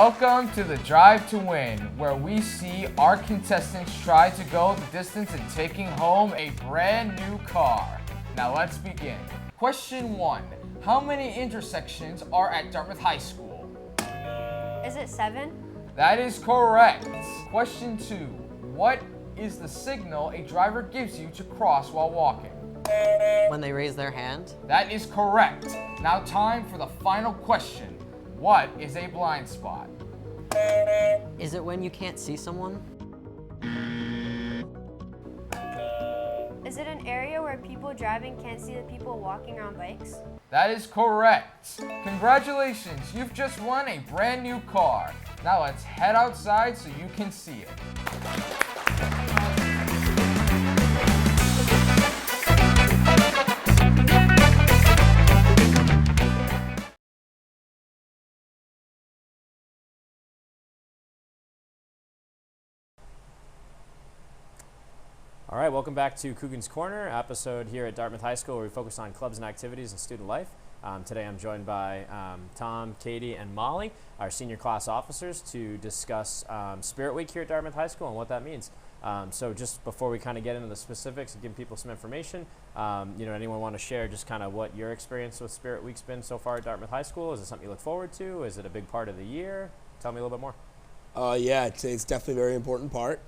Welcome to the Drive to Win, where we see our contestants try to go the distance in taking home a brand new car. Now let's begin. Question 1. How many intersections are at Dartmouth High School? Is it 7? That is correct. Question 2. What is the signal a driver gives you to cross while walking? When they raise their hand? That is correct. Now time for the final question. What is a blind spot? Is it when you can't see someone? Is it an area where people driving can't see the people walking on bikes? That is correct. Congratulations, you've just won a brand new car. Now let's head outside so you can see it. All right, welcome back to Coogans Corner, episode here at Dartmouth High School where we focus on clubs and activities and student life. Today I'm joined by Tom, Katie, and Molly, our senior class officers, to discuss Spirit Week here at Dartmouth High School and what that means. So just before we kind of get into the specifics and give people some information, anyone want to share just kind of what your experience with Spirit Week's been so far at Dartmouth High School? Is it something you look forward to? Is it a big part of the year? Tell me a little bit more. Yeah, it's definitely a very important part.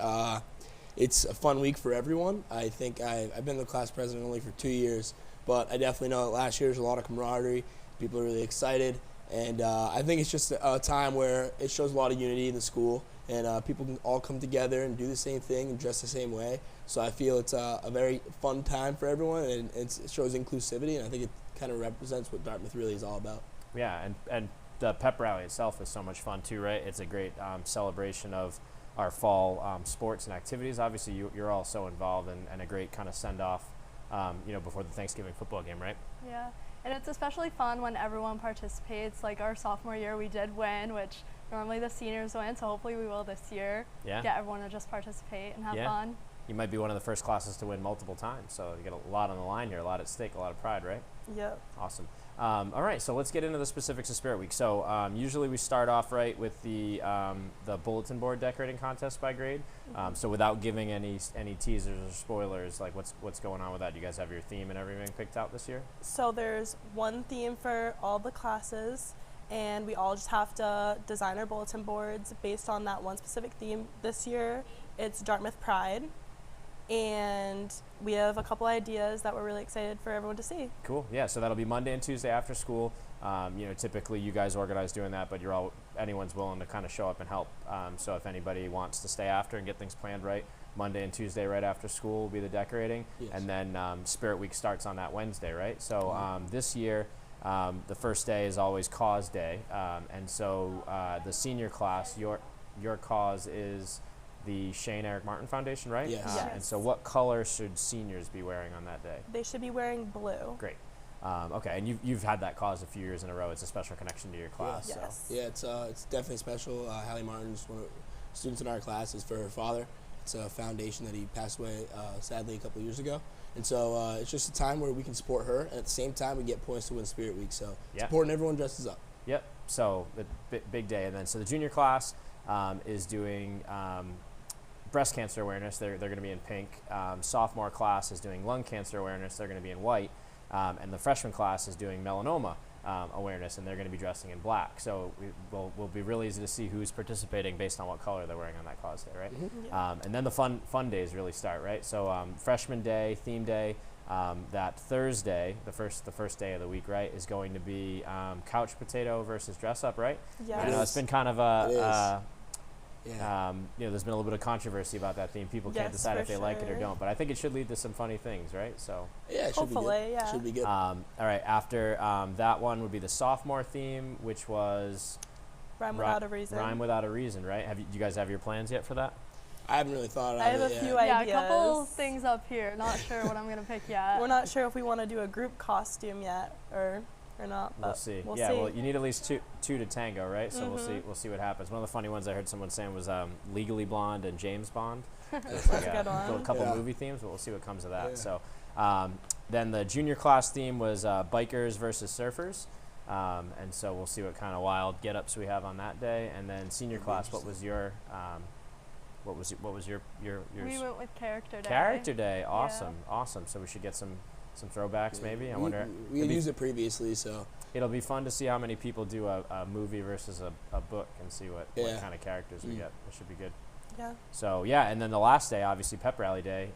It's a fun week for everyone. I think I've been the class president only for 2 years, but I definitely know that last year was a lot of camaraderie. People are really excited, and I think it's just a time where it shows a lot of unity in the school, and people can all come together and do the same thing and dress the same way. So I feel it's a very fun time for everyone, and it shows inclusivity, and I think it kind of represents what Dartmouth really is all about. Yeah, and the pep rally itself is so much fun too, right? It's a great celebration of our fall sports and activities. Obviously, you're all so involved, and a great kind of send-off, before the Thanksgiving football game, right? Yeah, and it's especially fun when everyone participates. Like our sophomore year, we did win, which normally the seniors win, so hopefully we will this year. Yeah. Get everyone to just participate and have fun. You might be one of the first classes to win multiple times, so you get a lot on the line here, a lot at stake, a lot of pride, right? Yep. Awesome. All right, so let's get into the specifics of Spirit Week. So usually we start off right with the bulletin board decorating contest by grade. So without giving any teasers or spoilers, like what's going on with that? Do you guys have your theme and everything picked out this year? So there's one theme for all the classes, and we all just have to design our bulletin boards based on that one specific theme. This year, it's Dartmouth Pride. And we have a couple ideas that we're really excited for everyone to see. Cool. Yeah, so that'll be Monday and Tuesday after school. Typically you guys organize doing that, but anyone's willing to kind of show up and help. So if anybody wants to stay after and get things planned right, Monday and Tuesday right after school will be the decorating. Yes. And then Spirit Week starts on that Wednesday, right? So this year, the first day is always Cause Day. And so the senior class, your cause is the Shane Eric Martin Foundation, right? Yes. Yes. And so what color should seniors be wearing on that day? They should be wearing blue. Great. Okay, and you've had that cause a few years in a row. It's a special connection to your class. Yeah. Yes. Yeah, it's definitely special. Hallie Martin's one of the students in our class is for her father. It's a foundation that he passed away, sadly, a couple of years ago. And so it's just a time where we can support her, and at the same time, we get points to win Spirit Week. So it's important everyone dresses up. Yep, so the big day. And then so the junior class is doing breast cancer awareness. They're going to be in pink. Sophomore class is doing lung cancer awareness. They're going to be in white. And the freshman class is doing melanoma awareness, and they're going to be dressing in black. So we'll be really easy to see who's participating based on what color they're wearing on that cause day, right? Mm-hmm. Yeah. And then the fun days really start, right? So freshman day, theme day, that Thursday, the first day of the week, right, is going to be couch potato versus dress up, right? Yes. I know it's been kind of Yeah. there's been a little bit of controversy about that theme. People can't decide if they like it or don't, but I think it should lead to some funny things, right? So Yeah, it should be Hopefully, good. yeah. Should be good. all right, after that one would be the sophomore theme, which was Rhyme without a reason. Rhyme without a reason, right? Do you guys have your plans yet for that? I haven't really thought I about have it a yet. few Yeah, a ideas. couple things up here. Not sure what I'm going to pick yet. We're not sure if we want to do a group costume yet or not. We'll But see. We'll yeah, see. well, you need at least two to tango, right? So we'll see what happens. One of the funny ones I heard someone saying was Legally Blonde and James Bond. That's a good one. A couple Yeah. movie themes, but we'll see what comes of that. Yeah. So then the junior class theme was bikers versus surfers. And so we'll see what kind of wild get-ups we have on that day. And then senior class, what was your We went with character day. Character day? Awesome, awesome. So we should get some throwbacks maybe. I wonder. We used it previously, so It'll be fun to see how many people do a movie versus a book and see what kind of characters we get. It should be good. Yeah. So yeah, and then the last day, obviously pep rally day,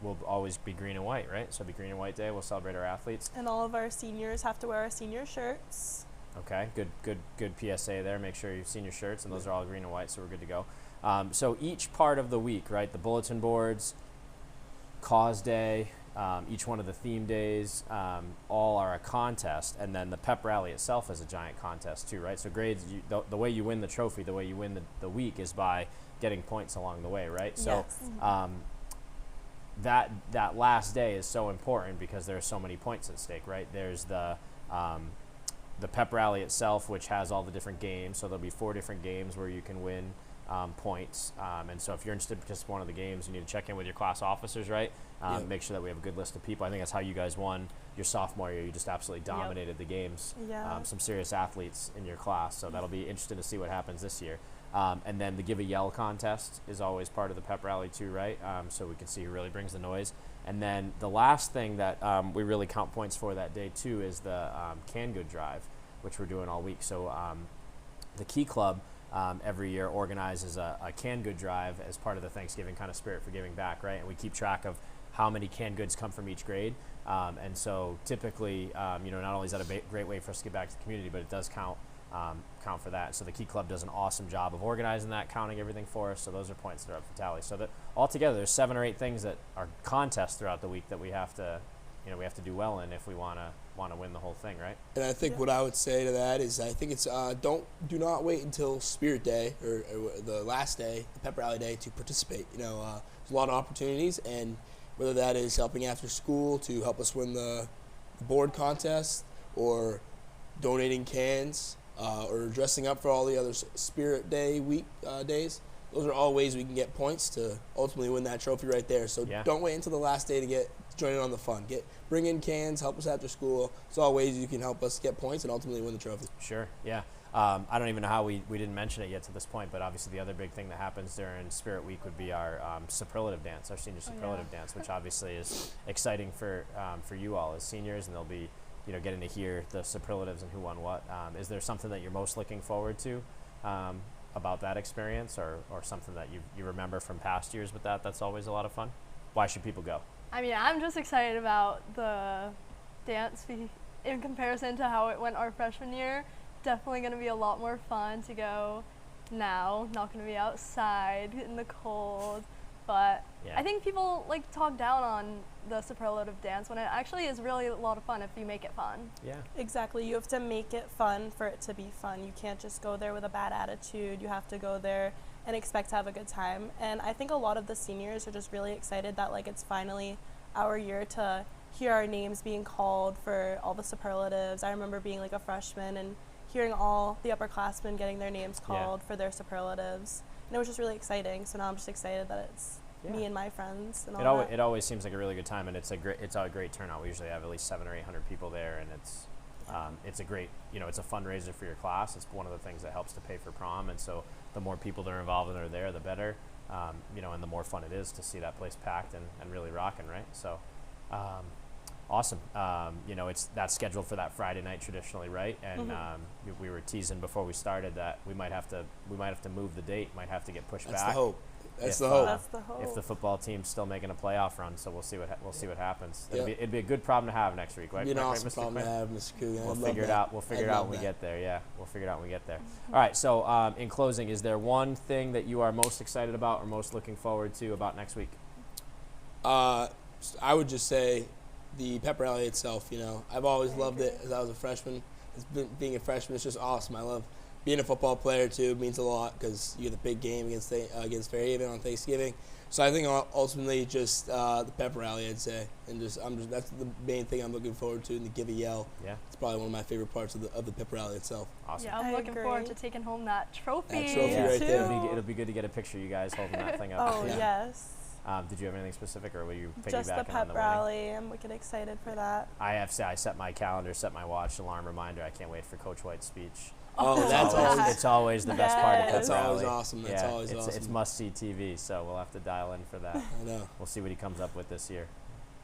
will always be green and white, right? So it'll be green and white day. We'll celebrate our athletes. And all of our seniors have to wear our senior shirts. Okay, good PSA there. Make sure you've seen your shirts, and those are all green and white, so we're good to go. So each part of the week, right? The bulletin boards, cause day, each one of the theme days, all are a contest, and then the pep rally itself is a giant contest too, right? So grades, the way you win the trophy, the way you win the week is by getting points along the way, right? So that last day is so important because there are so many points at stake, right? There's the pep rally itself, which has all the different games. So there'll be 4 different games where you can win points. And so if you're interested in just one of the games, you need to check in with your class officers, right? Make sure that we have a good list of people. I think that's how you guys won your sophomore year. You just absolutely dominated the games. Yeah. Some serious athletes in your class. So that'll be interesting to see what happens this year. And then the Give a Yell contest is always part of the pep rally too, right? So we can see who really brings the noise. And then the last thing that we really count points for that day too is the canned good drive, which we're doing all week. So the Key Club every year organizes a canned good drive as part of the Thanksgiving kind of spirit for giving back, right? And we keep track of how many canned goods come from each grade. And so typically, not only is that a great way for us to get back to the community, but it does count for that. So the Key Club does an awesome job of organizing that, counting everything for us. So those are points that are up for tally. So that altogether, there's 7 or 8 things that are contests throughout the week that we have to do well in if we want to win the whole thing, right? And I think what I would say to that is I think it's do not wait until Spirit Day or the last day, the pep rally day, to participate. There's a lot of opportunities, and whether that is helping after school to help us win the board contest, or donating cans, or dressing up for all the other Spirit Day week days. Those are all ways we can get points to ultimately win that trophy right there. So don't wait until the last day to join in on the fun. Bring in cans, help us after school. It's all ways you can help us get points and ultimately win the trophy. Sure, yeah. I don't even know how we didn't mention it yet to this point, but obviously the other big thing that happens during Spirit Week would be our superlative dance, our senior superlative dance, which obviously is exciting for you all as seniors, and they'll be getting to hear the superlatives and who won what. Is there something that you're most looking forward to about that experience, or something that you remember from past years with that's always a lot of fun? Why should people go? I mean, I'm just excited about the dance in comparison to how it went our freshman year. Definitely going to be a lot more fun to go now. Not going to be outside in the cold. But I think people talk down on the superlative dance when it actually is really a lot of fun if you make it fun. Yeah. Exactly. You have to make it fun for it to be fun. You can't just go there with a bad attitude. You have to go there and expect to have a good time. And I think a lot of the seniors are just really excited that it's finally our year to hear our names being called for all the superlatives. I remember being a freshman and hearing all the upperclassmen getting their names called for their superlatives. And it was just really exciting. So now I'm just excited that it's me and my friends and all that. It always seems like a really good time, and it's a great turnout. We usually have at least 700 or 800 people there, and it's a great, it's a fundraiser for your class. It's one of the things that helps to pay for prom, and so the more people that are involved and are there, the better, and the more fun it is to see that place packed and really rocking, right? So, awesome. That's scheduled for that Friday night traditionally, right? And we were teasing before we started that we might have to move the date, might have to get pushed back. That's the hope. That's the hope. If the football team's still making a playoff run, so we'll see what happens. It'd be a good problem to have next week, right? It'd be an awesome problem to have, Mr. Coogan. We'll figure it out. We'll figure it out when we get there. Yeah, we'll figure it out when we get there. All right. So, in closing, is there one thing that you are most excited about or most looking forward to about next week? I would just say the pep rally itself. I've always loved it as I was a freshman. Being a freshman is just awesome. I love being a football player too. It means a lot because you get the big game against Fairhaven on Thanksgiving. So I think ultimately just the pep rally, I'd say, and that's the main thing I'm looking forward to. And the Give a Yell. Yeah, it's probably one of my favorite parts of the pep rally itself. Awesome. Yeah, I'm looking forward to taking home that trophy. That trophy right there. It'll be good to get a picture of you guys holding that thing up. Oh yes. Did you have anything specific, or were you piggybacking Just the on pep the winning? rally. I'm wicked excited for that. I set my calendar, set my watch, alarm reminder. I can't wait for Coach White's speech. Oh, that's awesome. It's always the best part of pep That's always rally. awesome. That's Yeah, always awesome. It's must-see TV, so we'll have to dial in for that. I know. We'll see what he comes up with this year.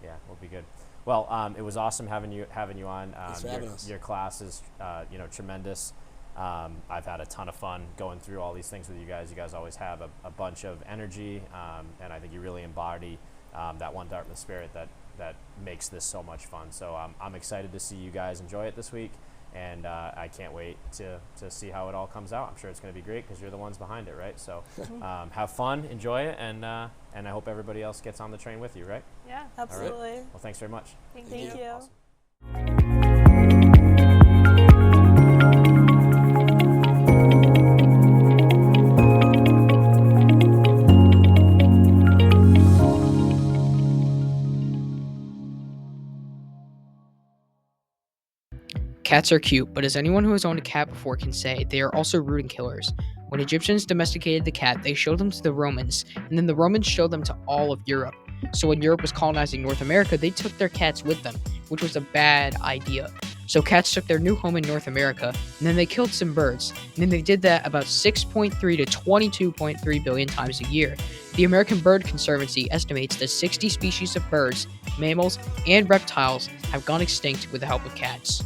Yeah, we'll be good. Well, it was awesome having you on. Thanks for having us. Your class is, tremendous. I've had a ton of fun going through all these things with you guys. You guys always have a bunch of energy, and I think you really embody that one Dartmouth spirit that makes this so much fun. So I'm excited to see you guys enjoy it this week, and I can't wait to see how it all comes out. I'm sure it's going to be great because you're the ones behind it, right? So have fun, enjoy it, and I hope everybody else gets on the train with you, right? Yeah. Absolutely. Well, thanks very much. Thank Thank you. you. Awesome. Cats are cute, but as anyone who has owned a cat before can say, they are also rooting killers. When Egyptians domesticated the cat, they showed them to the Romans, and then the Romans showed them to all of Europe. So when Europe was colonizing North America, they took their cats with them, which was a bad idea. So cats took their new home in North America, and then they killed some birds, and then they did that about 6.3 to 22.3 billion times a year. The American Bird Conservancy estimates that 60 species of birds, mammals, and reptiles have gone extinct with the help of cats.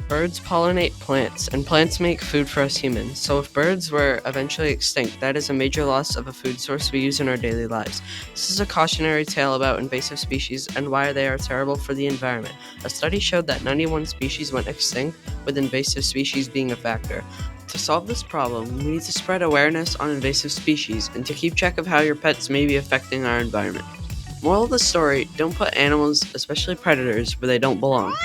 Birds pollinate plants, and plants make food for us humans. So if birds were eventually extinct, that is a major loss of a food source we use in our daily lives. This is a cautionary tale about invasive species and why they are terrible for the environment. A study showed that 91 species went extinct, with invasive species being a factor. To solve this problem, we need to spread awareness on invasive species and to keep track of how your pets may be affecting our environment. Moral of the story, don't put animals, especially predators, where they don't belong.